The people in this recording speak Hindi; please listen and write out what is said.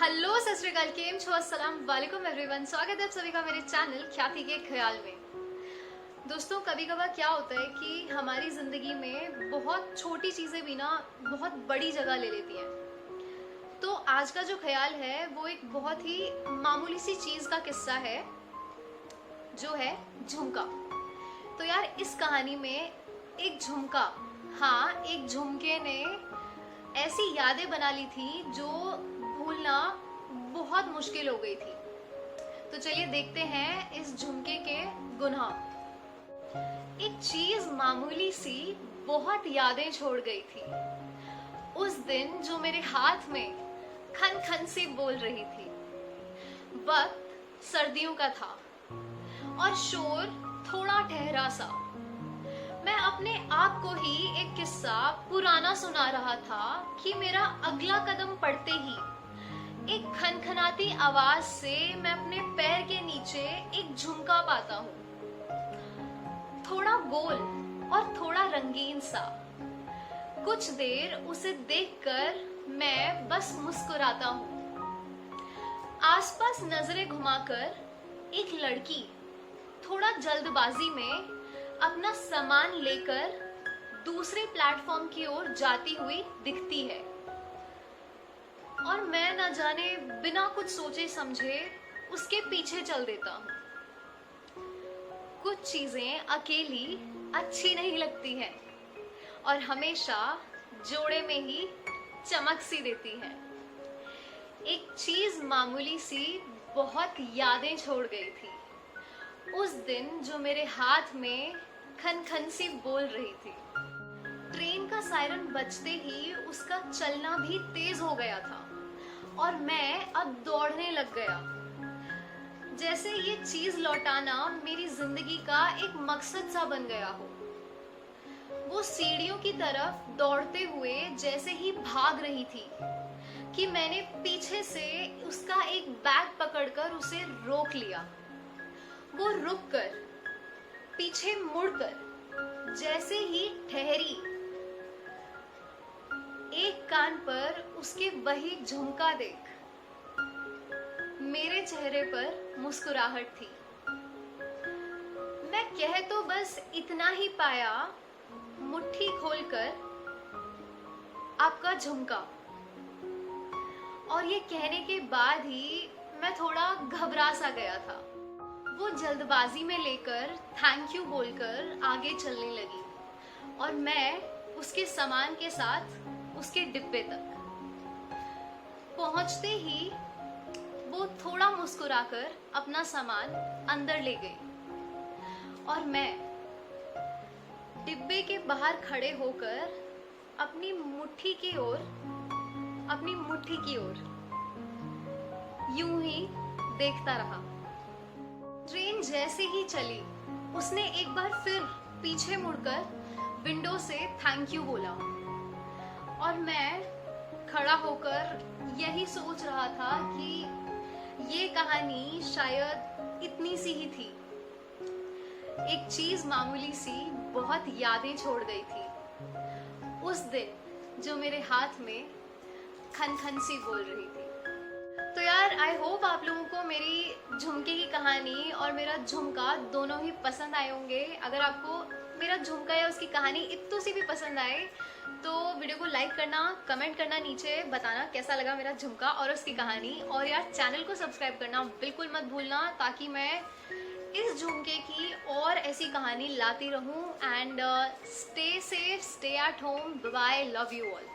हेलो सत श्री अकाल, केम छो, अस्सलाम वालेकुम एवरीवन। स्वागत है आप सभी का मेरे चैनल ख्याति के ख्याल में। दोस्तों, कभी कभार क्या होता है कि हमारी ज़िंदगी में बहुत छोटी चीज़ें भी ना बहुत बड़ी जगह ले लेती हैं। तो आज का जो ख्याल है वो एक बहुत ही मामूली सी चीज़ का किस्सा है, जो है झुमका। तो यार, इस कहानी में एक झुमका, हाँ एक झुमके ने ऐसी यादें बना ली थी जो भूलना बहुत मुश्किल हो गई थी। तो चलिए देखते हैं इस झुमके के गुनाह। एक चीज मामूली सी बहुत यादें छोड़ गई थी। उस दिन जो मेरे हाथ में खन खन से बोल रही थी। वक्त सर्दियों का था और शोर थोड़ा ठहरा सा। मैं अपने आप को ही एक किस्सा पुराना सुना रहा था कि मेरा अगला कदम पड़ते ही एक खनखनाती आवाज से मैं अपने पैर के नीचे एक झुमका पाता हूँ, थोड़ा गोल और थोड़ा रंगीन सा। कुछ देर उसे देखकर मैं बस मुस्कुराता हूँ। आसपास नजरें घुमाकर एक लड़की थोड़ा जल्दबाजी में अपना सामान लेकर दूसरे प्लेटफॉर्म की ओर जाती हुई दिखती है और मैं न जाने बिना कुछ सोचे समझे उसके पीछे चल देता हूँ। कुछ चीजें अकेली अच्छी नहीं लगती हैं और हमेशा जोड़े में ही चमक सी देती है। एक चीज मामूली सी बहुत यादें छोड़ गई थी उस दिन, जो मेरे हाथ में खन खन सी बोल रही थी। ट्रेन का सायरन बजते ही उसका चलना भी तेज हो गया था और मैं अब दौड़ने लग गया, जैसे ये चीज लौटाना मेरी जिंदगी का एक मकसद सा बन गया हो। वो सीढ़ियों की तरफ दौड़ते हुए जैसे ही भाग रही थी कि मैंने पीछे से उसका एक बैग पकड़कर उसे रोक लिया। वो रुककर, पीछे मुड़कर जैसे ही ठहरी, एक कान पर उसके वही झुमका देख मेरे चेहरे पर मुस्कुराहट थी। मैं कह तो बस इतना ही पाया, मुट्ठी खोलकर आपका झुमका। और ये कहने के बाद ही मैं थोड़ा घबरा सा गया था। वो जल्दबाजी में लेकर थैंक यू बोलकर आगे चलने लगी और मैं उसके सामान के साथ उसके डिब्बे तक पहुंचते ही वो थोड़ा मुस्कुराकर अपना सामान अंदर ले गई और मैं डिब्बे के बाहर खड़े होकर अपनी मुट्ठी की ओर यूं ही देखता रहा। ट्रेन जैसे ही चली, उसने एक बार फिर पीछे मुड़कर विंडो से थैंक यू बोला और मैं खड़ा होकर यही सोच रहा था कि ये कहानी शायद इतनी सी ही थी। एक चीज मामूली सी बहुत यादें छोड़ गई थी उस दिन, जो मेरे हाथ में खन खन सी बोल रही थी। तो यार, आई होप आप लोगों को मेरी झुमके की कहानी और मेरा झुमका दोनों ही पसंद आए होंगे। अगर आपको मेरा झुमका या उसकी कहानी इतनी सी भी पसंद आए तो वीडियो को लाइक करना, कमेंट करना, नीचे बताना कैसा लगा मेरा झुमका और उसकी कहानी। और यार, चैनल को सब्सक्राइब करना बिल्कुल मत भूलना, ताकि मैं इस झुमके की और ऐसी कहानी लाती रहूं। And stay safe, stay at home, bye, love you all.